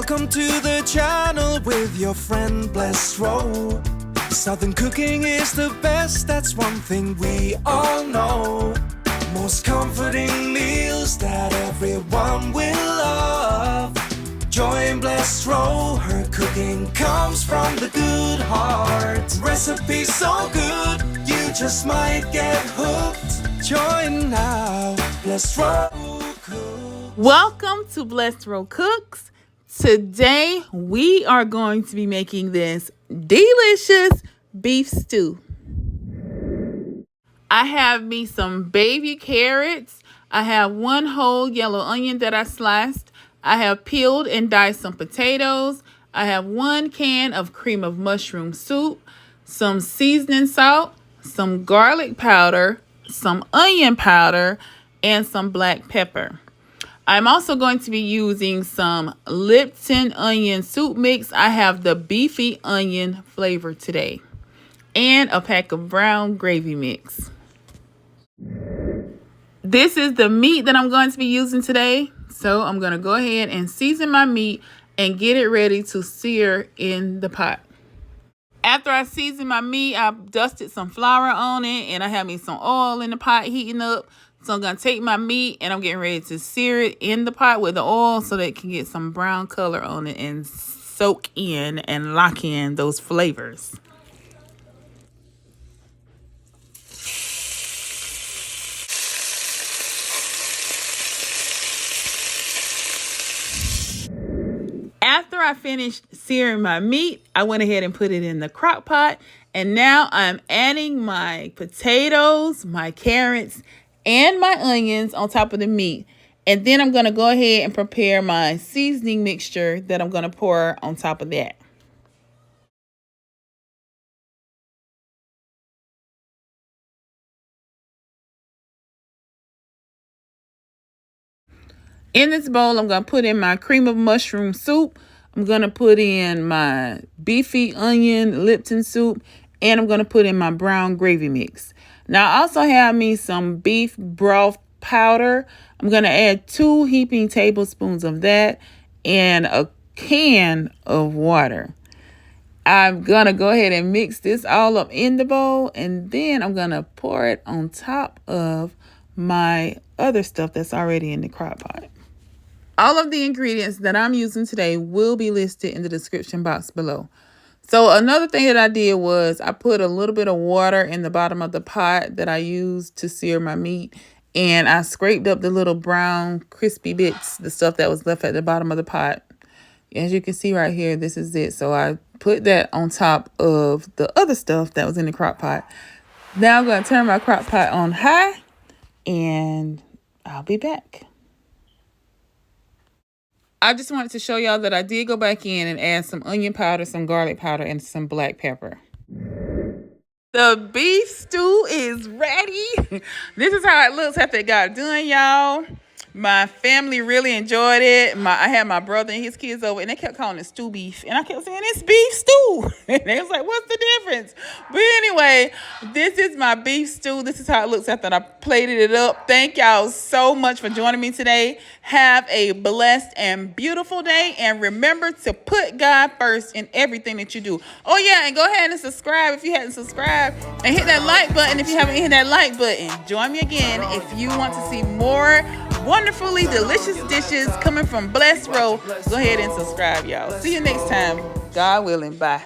Welcome to the channel with your friend Blessed Row. Southern cooking is the best, that's one thing we all know. Most comforting meals that everyone will love. Join Blessed Row, her cooking comes from the good heart. Recipes so good, you just might get hooked. Join now, Blessed Row Cooks. Welcome to Blessed Row Cooks. Today we are going to be making this delicious beef stew. I have me some baby carrots. I have one whole yellow onion that I sliced. I have peeled and diced some potatoes. I have 1 can of cream of mushroom soup, some seasoning salt, some garlic powder, some onion powder, and some black pepper. I'm also going to be using some Lipton onion soup mix. I have the beefy onion flavor today, and a pack of brown gravy mix. This is the meat that I'm going to be using today. So I'm going to go ahead and season my meat and get it ready to sear in the pot. After I season my meat, I dusted some flour on it and I have me some oil in the pot heating up. So I'm going to take my meat and I'm getting ready to sear it in the pot with the oil so that it can get some brown color on it and soak in and lock in those flavors. After I finished searing my meat, I went ahead and put it in the crock pot. And now I'm adding my potatoes, my carrots, and my onions on top of the meat. And then I'm going to go ahead and prepare my seasoning mixture that I'm going to pour on top of that. In this bowl, I'm going to put in my cream of mushroom soup. I'm going to put in my beefy onion Lipton soup. And I'm going to put in my brown gravy mix. Now, I also have me some beef broth powder. I'm going to add 2 heaping tablespoons of that and a can of water. I'm going to go ahead and mix this all up in the bowl. And then I'm going to pour it on top of my other stuff that's already in the crock pot. All of the ingredients that I'm using today will be listed in the description box below. So another thing that I did was I put a little bit of water in the bottom of the pot that I used to sear my meat. And I scraped up the little brown crispy bits, the stuff that was left at the bottom of the pot. As you can see right here, this is it. So I put that on top of the other stuff that was in the crock pot. Now I'm going to turn my crock pot on high and I'll be back. I just wanted to show y'all that I did go back in and add some onion powder, some garlic powder, and some black pepper. The beef stew is ready. This is how it looks after it got done, y'all. My family really enjoyed it. I had my brother and his kids over, and they kept calling it stew beef. And I kept saying, it's beef stew. And they was like, what's the difference? But anyway, this is my beef stew. This is how it looks after I plated it up. Thank y'all so much for joining me today. Have a blessed and beautiful day. And remember to put God first in everything that you do. Oh, yeah, and go ahead and subscribe if you hadn't subscribed. And hit that like button if you haven't hit that like button. Join me again if you want to see more wonderfully delicious dishes coming from Blessed Row. Go ahead and subscribe, y'all. See you next time. God willing. Bye.